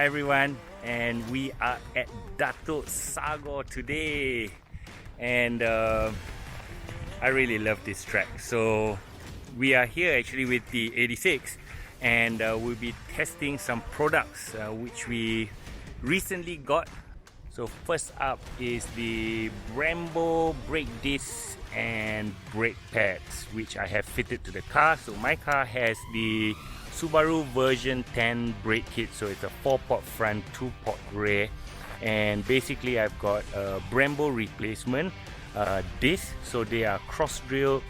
Hi everyone, and we are at Dato Sagor today, and I really love this track. So we are here actually with the 86, and we'll be testing some products which we recently got. So first up is the Brembo brake disc and brake pads, which I have fitted to the car. So my car has the Subaru version 10 brake kit, so it's a 4-port front, 2-port rear, and basically I've got a Brembo replacement disc, so they are cross drilled,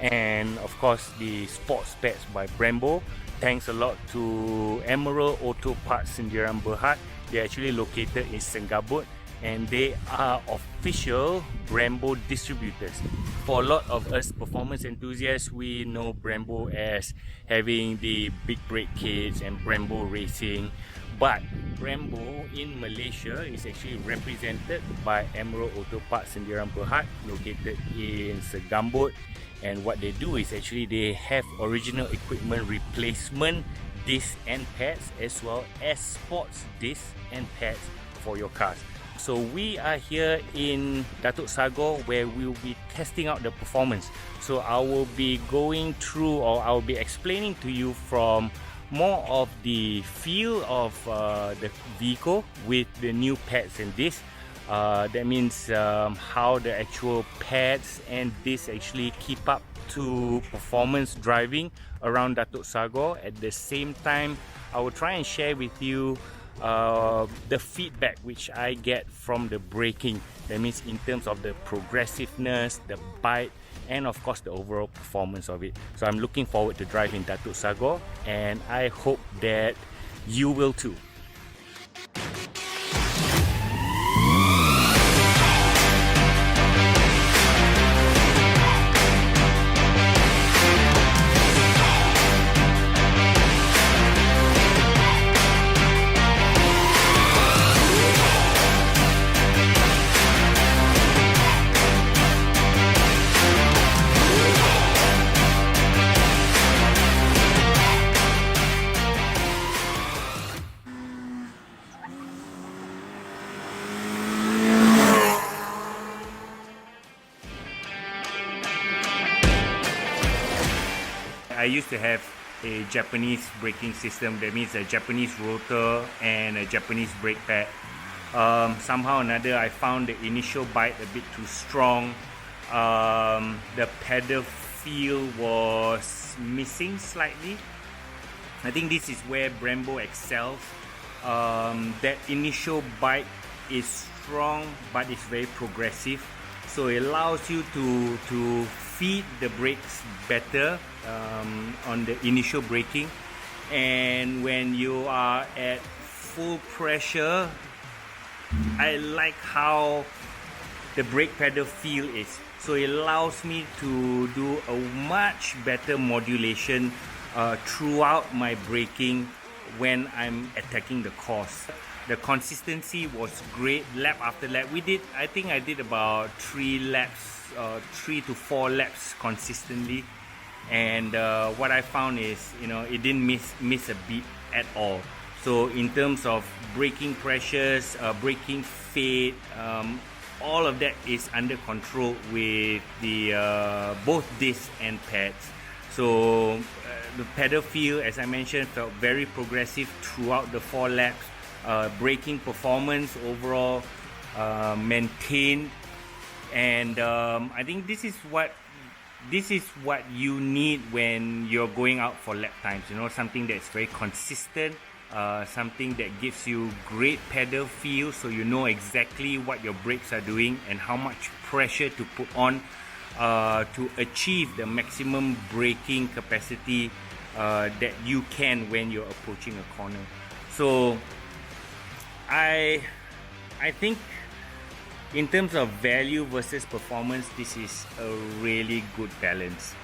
and of course the sports pads by Brembo. Thanks a lot to Emerald Auto Parts Sendirian Berhad. They're actually located in Senggabut, and they are official Brembo distributors. For a lot of us performance enthusiasts, we know Brembo as having the big brake kits and Brembo Racing, but Brembo in Malaysia is actually represented by Emerald Auto Parts Sendirian Berhad, located in Senggabut. And what they do is actually they have original equipment replacement discs and pads, as well as sports discs and pads for your cars. So we are here in Dato Sagor, where we'll be testing out the performance. So I will be going through, or I will be explaining to you from more of the feel of the vehicle with the new pads and discs. That means how the actual pads and discs actually keep up to performance driving around Dato Sagor. At the same time, I will try and share with you the feedback which I get from the braking. That means in terms of the progressiveness, the bite, and of course the overall performance of it. So I'm looking forward to driving Dato Sagor, and I hope that you will too. I used to have a Japanese braking system. That means a Japanese rotor and a Japanese brake pad. Somehow or another, I found the initial bite a bit too strong. The pedal feel was missing slightly. I think this is where Brembo excels. That initial bite is strong, but it's very progressive. So it allows you to feed the brakes better on the initial braking, and when you are at full pressure, I like how the brake pedal feel is. So it allows me to do a much better modulation throughout my braking when I'm attacking the course. The consistency was great lap after lap. I think I did about 3 to 4 laps consistently, and what I found is, it didn't miss a beat at all. So in terms of braking pressures, braking fade, all of that is under control with the both discs and pads. So the pedal feel, as I mentioned, felt very progressive throughout the 4 laps. Braking performance overall maintained, and I think this is what you need when you're going out for lap times. Something that's very consistent, something that gives you great pedal feel, so you know exactly what your brakes are doing and how much pressure to put on to achieve the maximum braking capacity that you can when you're approaching a corner. So I think in terms of value versus performance, this is a really good balance.